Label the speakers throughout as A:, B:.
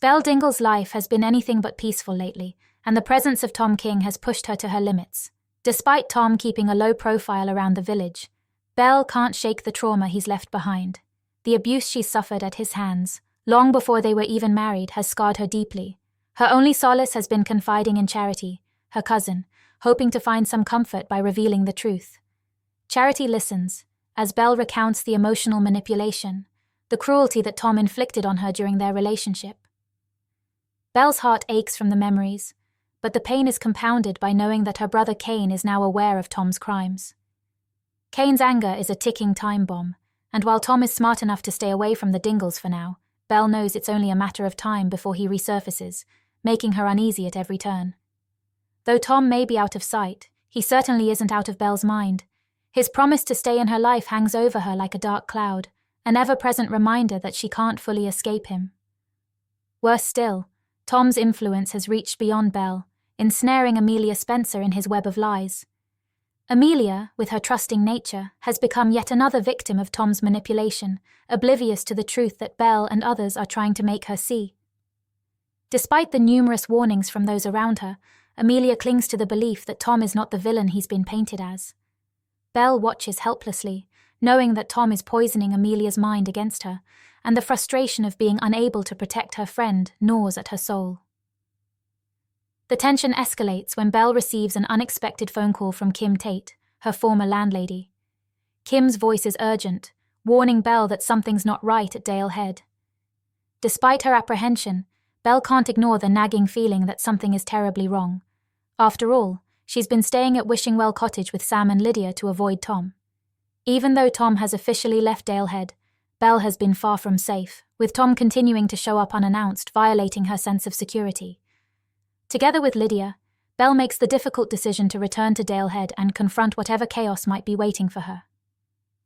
A: Belle Dingle's life has been anything but peaceful lately, and the presence of Tom King has pushed her to her limits. Despite Tom keeping a low profile around the village, Belle can't shake the trauma he's left behind. The abuse she suffered at his hands, long before they were even married, has scarred her deeply. Her only solace has been confiding in Charity, her cousin, hoping to find some comfort by revealing the truth. Charity listens, as Belle recounts the emotional manipulation, the cruelty that Tom inflicted on her during their relationship. Belle's heart aches from the memories, but the pain is compounded by knowing that her brother Cain is now aware of Tom's crimes. Cain's anger is a ticking time bomb, and while Tom is smart enough to stay away from the Dingles for now, Belle knows it's only a matter of time before he resurfaces, making her uneasy at every turn. Though Tom may be out of sight, he certainly isn't out of Belle's mind. His promise to stay in her life hangs over her like a dark cloud, an ever-present reminder that she can't fully escape him. Worse still, Tom's influence has reached beyond Belle, ensnaring Amelia Spencer in his web of lies. Amelia, with her trusting nature, has become yet another victim of Tom's manipulation, oblivious to the truth that Belle and others are trying to make her see. Despite the numerous warnings from those around her, Amelia clings to the belief that Tom is not the villain he's been painted as. Belle watches helplessly, knowing that Tom is poisoning Amelia's mind against her, and the frustration of being unable to protect her friend gnaws at her soul. The tension escalates when Belle receives an unexpected phone call from Kim Tate, her former landlady. Kim's voice is urgent, warning Belle that something's not right at Dale Head. Despite her apprehension, Belle can't ignore the nagging feeling that something is terribly wrong. After all, she's been staying at Wishingwell Cottage with Sam and Lydia to avoid Tom. Even though Tom has officially left Dale Head, Belle has been far from safe, with Tom continuing to show up unannounced, violating her sense of security. Together with Lydia, Belle makes the difficult decision to return to Dale Head and confront whatever chaos might be waiting for her.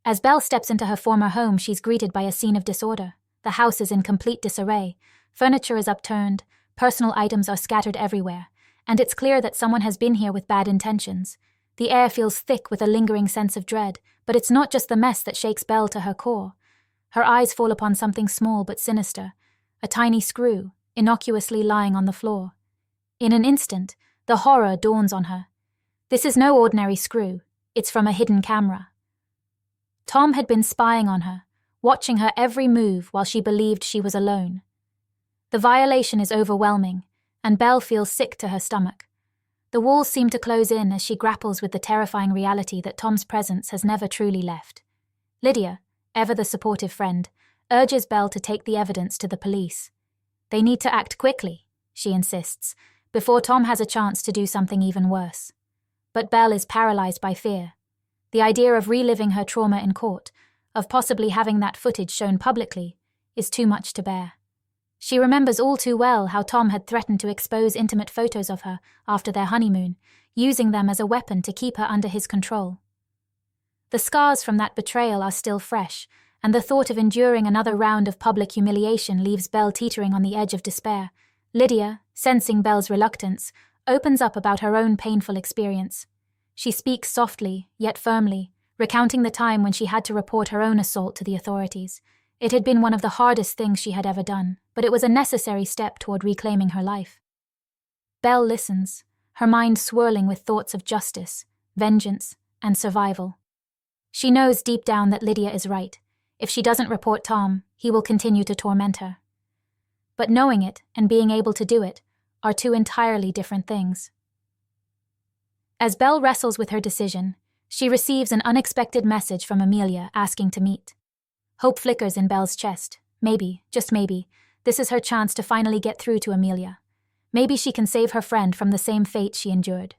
A: As Belle steps into her former home, she's greeted by a scene of disorder. The house is in complete disarray. Furniture is upturned, personal items are scattered everywhere, and it's clear that someone has been here with bad intentions. The air feels thick with a lingering sense of dread, but it's not just the mess that shakes Belle to her core. Her eyes fall upon something small but sinister, a tiny screw, innocuously lying on the floor. In an instant, the horror dawns on her. This is no ordinary screw, it's from a hidden camera. Tom had been spying on her, watching her every move while she believed she was alone. The violation is overwhelming, and Belle feels sick to her stomach. The walls seem to close in as she grapples with the terrifying reality that Tom's presence has never truly left. Lydia, ever the supportive friend, urges Belle to take the evidence to the police. They need to act quickly, she insists, before Tom has a chance to do something even worse. But Belle is paralyzed by fear. The idea of reliving her trauma in court, of possibly having that footage shown publicly, is too much to bear. She remembers all too well how Tom had threatened to expose intimate photos of her after their honeymoon, using them as a weapon to keep her under his control. The scars from that betrayal are still fresh, and the thought of enduring another round of public humiliation leaves Belle teetering on the edge of despair. Lydia, sensing Belle's reluctance, opens up about her own painful experience. She speaks softly, yet firmly, recounting the time when she had to report her own assault to the authorities. It had been one of the hardest things she had ever done, but it was a necessary step toward reclaiming her life. Belle listens, her mind swirling with thoughts of justice, vengeance, and survival. She knows deep down that Lydia is right. If she doesn't report Tom, he will continue to torment her. But knowing it and being able to do it are two entirely different things. As Belle wrestles with her decision, she receives an unexpected message from Amelia asking to meet. Hope flickers in Belle's chest. Maybe, just maybe, this is her chance to finally get through to Amelia. Maybe she can save her friend from the same fate she endured.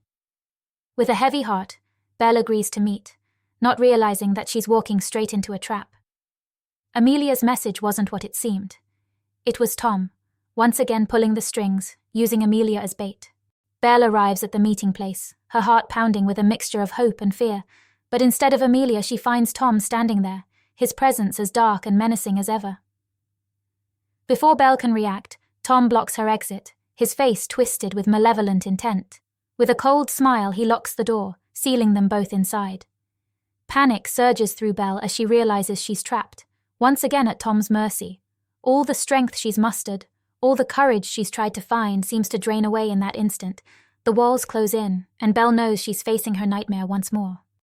A: With a heavy heart, Belle agrees to meet, not realizing that she's walking straight into a trap. Amelia's message wasn't what it seemed. It was Tom, once again pulling the strings, using Amelia as bait. Belle arrives at the meeting place, her heart pounding with a mixture of hope and fear, but instead of Amelia she finds Tom standing there, his presence as dark and menacing as ever. Before Belle can react, Tom blocks her exit, his face twisted with malevolent intent. With a cold smile, he locks the door, sealing them both inside. Panic surges through Belle as she realizes she's trapped, once again at Tom's mercy. All the strength she's mustered, All the courage she's tried to find seems to drain away in that instant. The walls close in, and Belle knows she's facing her nightmare once more.